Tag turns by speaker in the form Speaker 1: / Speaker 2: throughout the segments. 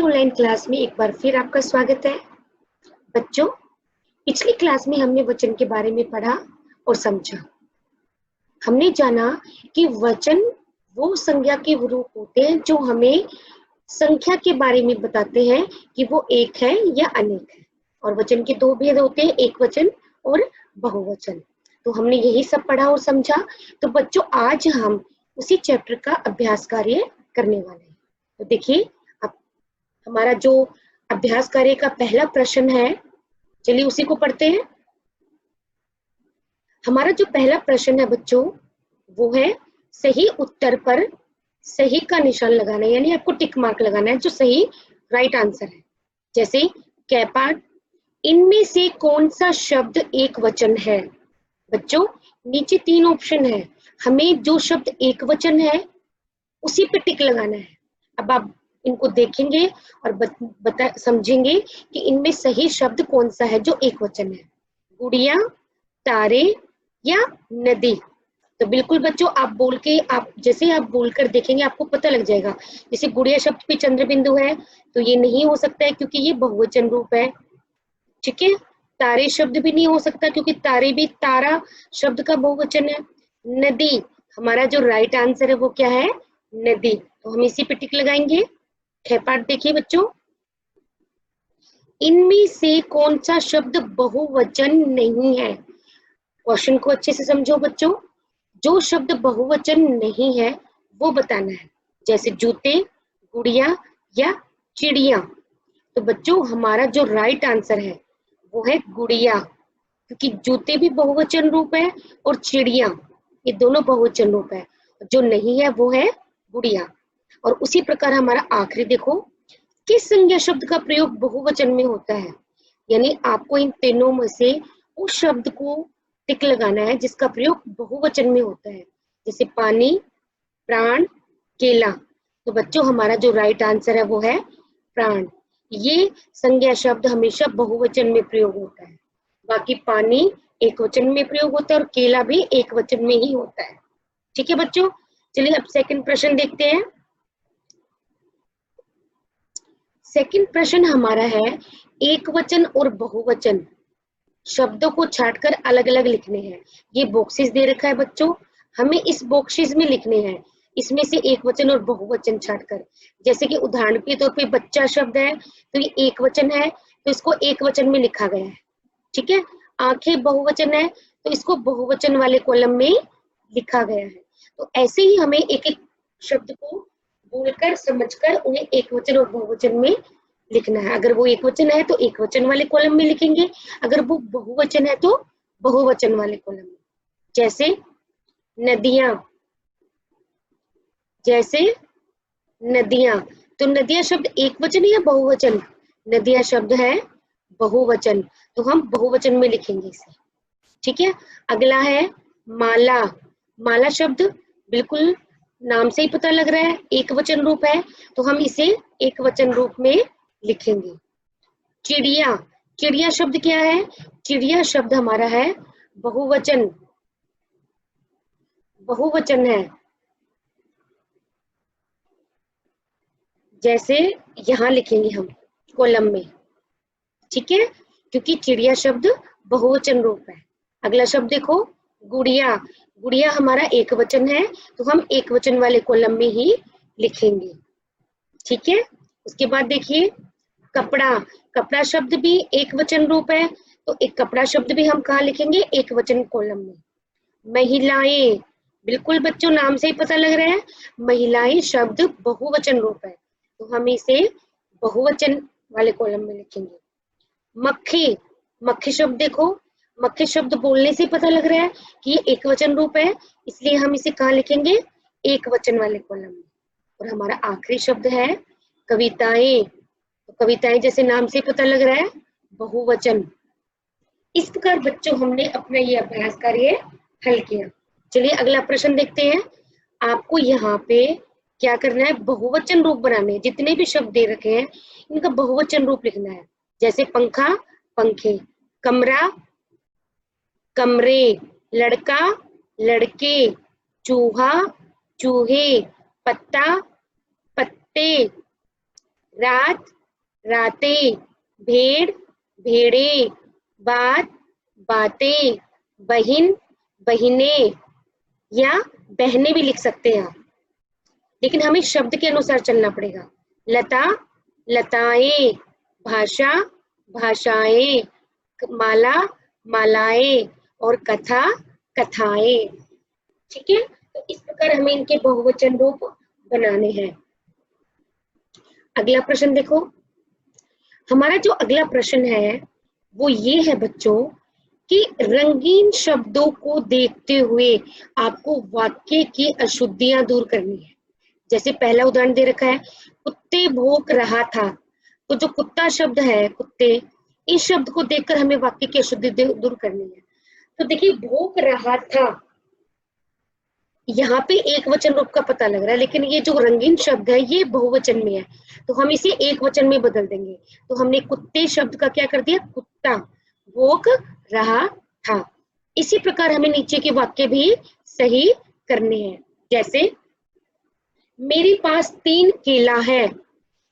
Speaker 1: Online class में एक बार फिर आपका स्वागत है। बच्चों, पिछली क्लास में हमने वचन के बारे में पढ़ा और समझा। हमने जाना कि वचन वो संज्ञा के रूप होते हैं जो हमें संख्या के बारे में बताते हैं कि वो एक है या अनेक है। और वचन के दो भेद होते हैं, एक वचन और बहुवचन। तो हमने यही सब पढ़ा और समझा। तो बच्चों, आज हम उसी चैप्टर का अभ्यास कार्य करने वाले हैं। तो देखिए, हमारा जो अभ्यास कार्य का पहला प्रश्न है, चलिए उसी को पढ़ते हैं। हमारा जो पहला प्रश्न है बच्चों, वो है सही उत्तर पर सही का निशान लगाना, यानी आपको टिक मार्क लगाना है जो सही राइट आंसर है। जैसे क पार्ट, इनमें से कौन सा शब्द एक वचन है। बच्चों, नीचे तीन ऑप्शन है, हमें जो शब्द एक वचन है उसी पे टिक लगाना है। अब आप इनको देखेंगे और समझेंगे कि इनमें सही शब्द कौन सा है जो एक वचन है, गुड़िया, तारे या नदी। तो बिल्कुल बच्चों, आप जैसे आप बोलकर देखेंगे आपको पता लग जाएगा। जैसे गुड़िया शब्द पे चंद्र बिंदु है तो ये नहीं हो सकता है क्योंकि ये बहुवचन रूप है। ठीक है, तारे शब्द भी नहीं हो सकता क्योंकि तारे भी तारा शब्द का बहुवचन है। नदी, हमारा जो राइट आंसर है वो क्या है, नदी। तो हम इसी पे टिक लगाएंगे। ख पार्ट देखिए बच्चों, इनमें से कौन सा शब्द बहुवचन नहीं है। क्वेश्चन को अच्छे से समझो बच्चों, जो शब्द बहुवचन नहीं है वो बताना है। जैसे जूते, गुड़िया या चिड़िया। तो बच्चों, हमारा जो राइट आंसर है वो है गुड़िया, क्योंकि जूते भी बहुवचन रूप है और चिड़िया ये दोनों बहुवचन रूप है। जो नहीं है वो है गुड़िया। और उसी प्रकार हमारा आखिरी देखो, किस संज्ञा शब्द का प्रयोग बहुवचन में होता है। यानी आपको इन तीनों में से उस शब्द को टिक लगाना है जिसका प्रयोग बहुवचन में होता है। जैसे पानी, प्राण, केला। तो बच्चों, हमारा जो राइट आंसर है वो है प्राण। ये संज्ञा शब्द हमेशा बहुवचन में प्रयोग होता है। बाकी पानी एक वचन में प्रयोग होता है और केला भी एक वचन में ही होता है। ठीक है बच्चों, चलिए अब सेकंड प्रश्न देखते हैं। सेकंड प्रश्न हमारा है, एक वचन और बहुवचन शब्दों को छांटकर अलग अलग लिखने हैं। ये बॉक्सेस दे रखा है बच्चों, हमें इस बॉक्सेस में लिखने हैं, इसमें से एक वचन और बहुवचन छांटकर। जैसे कि उदाहरण के तौर पे बच्चा शब्द है तो ये एक वचन है तो इसको एक वचन में लिखा गया है। ठीक है, आंखें बहुवचन है तो इसको बहुवचन वाले कॉलम में लिखा गया है। तो ऐसे ही हमें एक एक शब्द को बोलकर समझकर उन्हें एक वचन और बहुवचन में लिखना है। अगर वो एक वचन है तो एक वचन वाले कॉलम में लिखेंगे, अगर वो बहुवचन है तो बहुवचन वाले कॉलम में। जैसे नदियां, जैसे नदियां। तो नदियां शब्द एक वचन है या बहुवचन, नदियां शब्द है बहुवचन, तो हम बहुवचन में लिखेंगे इसे। ठीक है, अगला है माला। माला शब्द बिल्कुल नाम से ही पता लग रहा है एक वचन रूप है, तो हम इसे एक वचन रूप में लिखेंगे। चिड़िया, चिड़िया शब्द क्या है, चिड़िया शब्द हमारा है बहुवचन, बहुवचन है। जैसे यहां लिखेंगे हम कॉलम में। ठीक है, क्योंकि चिड़िया शब्द बहुवचन रूप है। अगला शब्द देखो, गुड़िया। गुड़िया हमारा एक वचन है तो हम एक वचन वाले कॉलम में ही लिखेंगे। ठीक है, उसके बाद देखिए कपड़ा। कपड़ा शब्द भी एक वचन रूप है तो एक कपड़ा शब्द भी हम कहाँ लिखेंगे, एक वचन कॉलम में। महिलाएं, बिल्कुल बच्चों नाम से ही पता लग रहा है महिलाएं शब्द बहुवचन रूप है तो हम इसे बहुवचन वाले कॉलम में लिखेंगे। मक्खी, मक्खी शब्द देखो, मक्खी शब्द बोलने से पता लग रहा है कि ये एक वचन रूप है, इसलिए हम इसे कहाँ लिखेंगे, एक वचन वाले कॉलम में। और हमारा आखिरी शब्द है कविताएं। तो कविताएं जैसे नाम से पता लग रहा है बहुवचन। इस प्रकार बच्चों हमने अपना ये अभ्यास कार्य हल किया। चलिए अगला प्रश्न देखते हैं। आपको यहाँ पे क्या करना है, बहुवचन रूप बनाने हैं। जितने भी शब्द दे रखे हैं इनका बहुवचन रूप लिखना है। जैसे पंखा, पंखे, कमरा, कमरे, लड़का, लड़के, चूहा, चूहे, पत्ता, पत्ते, रात, रातें, भेड़, भेड़े, बात, बातें, बहिन, बहिनें या बहनें भी लिख सकते हैं आप, लेकिन हमें शब्द के अनुसार चलना पड़ेगा। लता, लताएं, भाषा, भाषाएं, माला, मालाएं और कथा, कथाएं। ठीक है, तो इस प्रकार हमें इनके बहुवचन रूप बनाने हैं। अगला प्रश्न देखो, हमारा जो अगला प्रश्न है वो ये है बच्चों कि रंगीन शब्दों को देखते हुए आपको वाक्य की अशुद्धियां दूर करनी है। जैसे पहला उदाहरण दे रखा है, कुत्ते भौंक रहा था, तो जो कुत्ता शब्द है, कुत्ते, इस शब्द को देखकर हमें वाक्य की अशुद्धि दूर करनी है। तो देखिए, भौंक रहा था, यहाँ पे एक वचन रूप का पता लग रहा है, लेकिन ये जो रंगीन शब्द है ये बहुवचन में है, तो हम इसे एक वचन में बदल देंगे। तो हमने कुत्ते शब्द का क्या कर दिया, कुत्ता, भौंक रहा था। इसी प्रकार हमें नीचे के वाक्य भी सही करने हैं। जैसे, मेरे पास 3 केला है,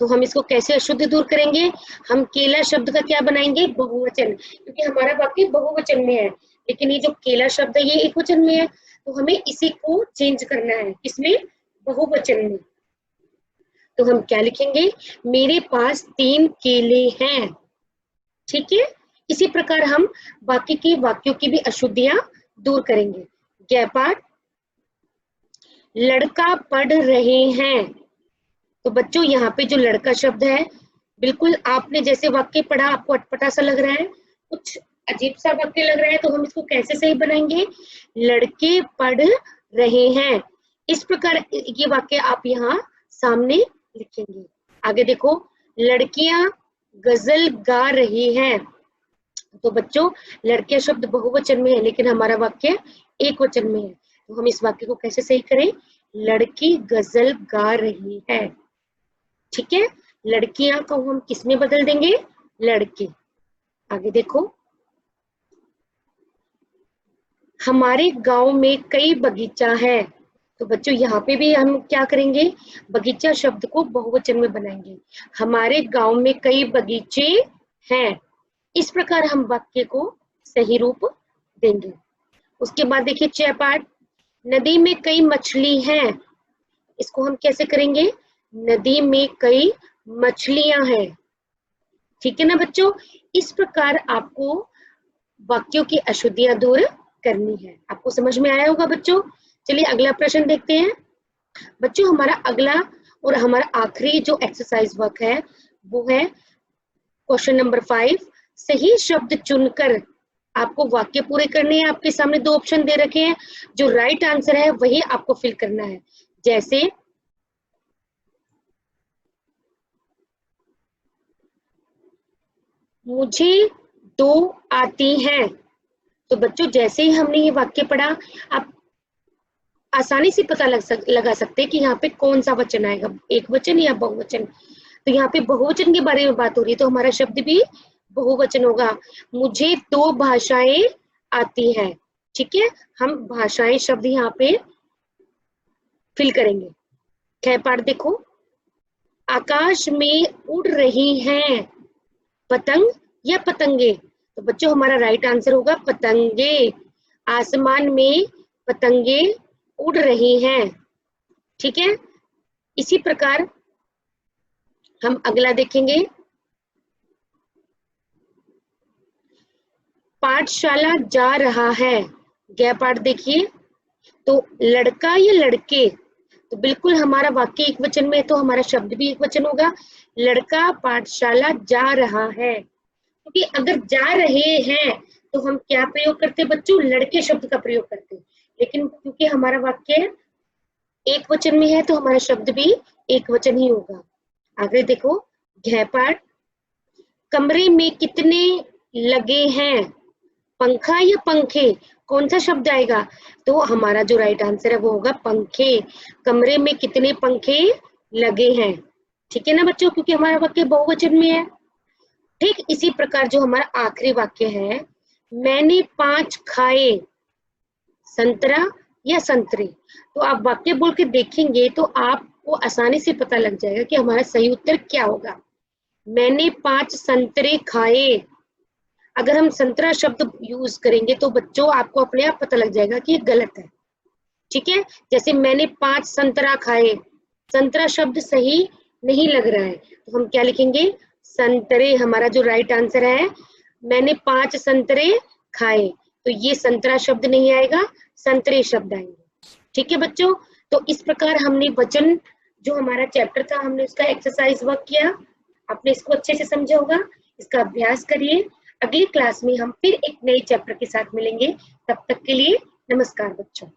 Speaker 1: तो हम इसको कैसे अशुद्ध दूर करेंगे, हम केला शब्द का क्या बनाएंगे, बहुवचन, क्योंकि हमारा वाक्य बहुवचन में है, लेकिन ये जो केला शब्द है ये एक वचन में है, तो हमें इसी को चेंज करना है, किसमें, बहुवचन में। तो हम क्या लिखेंगे, मेरे पास 3 केले हैं। ठीक है, इसी प्रकार हम बाकी के वाक्यों की भी अशुद्धियां दूर करेंगे। गृहपाठ, लड़का पढ़ रहे हैं, तो बच्चों यहाँ पे जो लड़का शब्द है, बिल्कुल आपने जैसे वाक्य पढ़ा आपको अटपटा सा लग रहा है, कुछ अजीब सा वाक्य लग रहा है, तो हम इसको कैसे सही बनाएंगे, लड़के पढ़ रहे हैं। इस प्रकार ये वाक्य आप यहाँ सामने लिखेंगे। आगे देखो, लड़कियां गजल गा रही हैं, तो बच्चों लड़कियां शब्द बहुवचन में है, लेकिन हमारा वाक्य एक वचन में है, तो हम इस वाक्य को कैसे सही करें, लड़की गजल गा रही है। ठीक है, लड़कियां को हम किस में बदल देंगे, लड़के। आगे देखो, हमारे गांव में कई बगीचा है, तो बच्चों यहाँ पे भी हम क्या करेंगे, बगीचा शब्द को बहुवचन में बनाएंगे, हमारे गांव में कई बगीचे हैं। इस प्रकार हम वाक्य को सही रूप देंगे। उसके बाद देखिए चैपाठ, नदी में कई मछली हैं, इसको हम कैसे करेंगे, नदी में कई मछलियां हैं। ठीक है ना बच्चों, इस प्रकार आपको वाक्यों की अशुद्धियां दूर करनी है। आपको समझ में आया होगा बच्चों। चलिए अगला प्रश्न देखते हैं। बच्चों हमारा अगला और हमारा आखिरी जो एक्सरसाइज वर्क है वो है क्वेश्चन नंबर 5। सही शब्द चुनकर आपको वाक्य पूरे करने हैं। आपके सामने 2 ऑप्शन दे रखे हैं, जो राइट आंसर है वही आपको फिल करना है। जैसे, मुझे 2 आती हैं, तो बच्चों जैसे ही हमने ये वाक्य पढ़ा, आप आसानी से पता लगा सकते हैं कि यहाँ पे कौन सा वचन आएगा, एक वचन या बहुवचन। तो यहाँ पे बहुवचन के बारे में बात हो रही है, तो हमारा शब्द भी बहुवचन होगा। मुझे 2 भाषाएं आती हैं। ठीक है, हम भाषाएं शब्द यहाँ पे फिल करेंगे। ख पाठ देखो, आकाश में उड़ रही हैं पतंग या पतंगे, तो बच्चों हमारा राइट आंसर होगा पतंगे। आसमान में पतंगे उड़ रही हैं। ठीक है, इसी प्रकार हम अगला देखेंगे। पाठशाला जा रहा है, गै पाठ देखिए, तो लड़का या लड़के, तो बिल्कुल हमारा वाक्य एक वचन में है, तो हमारा शब्द भी एक वचन होगा। लड़का पाठशाला जा रहा है, क्योंकि अगर जा रहे हैं तो हम क्या प्रयोग करते हैं बच्चों, लड़के शब्द का प्रयोग करते हैं, लेकिन क्योंकि हमारा वाक्य एक वचन में है तो हमारा शब्द भी एक वचन ही होगा। आगे देखो, घैपाठ, कमरे में कितने लगे हैं, पंखा या पंखे, कौन सा शब्द आएगा, तो हमारा जो राइट आंसर है वो होगा पंखे। कमरे में कितने पंखे लगे हैं। ठीक है ना बच्चों, क्योंकि हमारा वाक्य बहुवचन में है। ठीक इसी प्रकार जो हमारा आखिरी वाक्य है, मैंने 5 खाए, संतरा या संतरे, तो आप वाक्य बोल के देखेंगे तो आपको आसानी से पता लग जाएगा कि हमारा सही उत्तर क्या होगा। मैंने 5 संतरे खाए। अगर हम संतरा शब्द यूज करेंगे तो बच्चों आपको अपने आप पता लग जाएगा कि ये गलत है। ठीक है, जैसे मैंने 5 संतरा खाए, संतरा शब्द सही नहीं लग रहा है, तो हम क्या लिखेंगे, संतरे हमारा जो राइट आंसर है। मैंने 5 संतरे खाए, तो ये संतरा शब्द नहीं आएगा, संतरे शब्द आएंगे। ठीक है बच्चों, तो इस प्रकार हमने वचन जो हमारा चैप्टर था हमने उसका एक्सरसाइज वर्क किया। आपने इसको अच्छे से समझा होगा, इसका अभ्यास करिए। अगली क्लास में हम फिर एक नए चैप्टर के साथ मिलेंगे। तब तक के लिए नमस्कार बच्चों।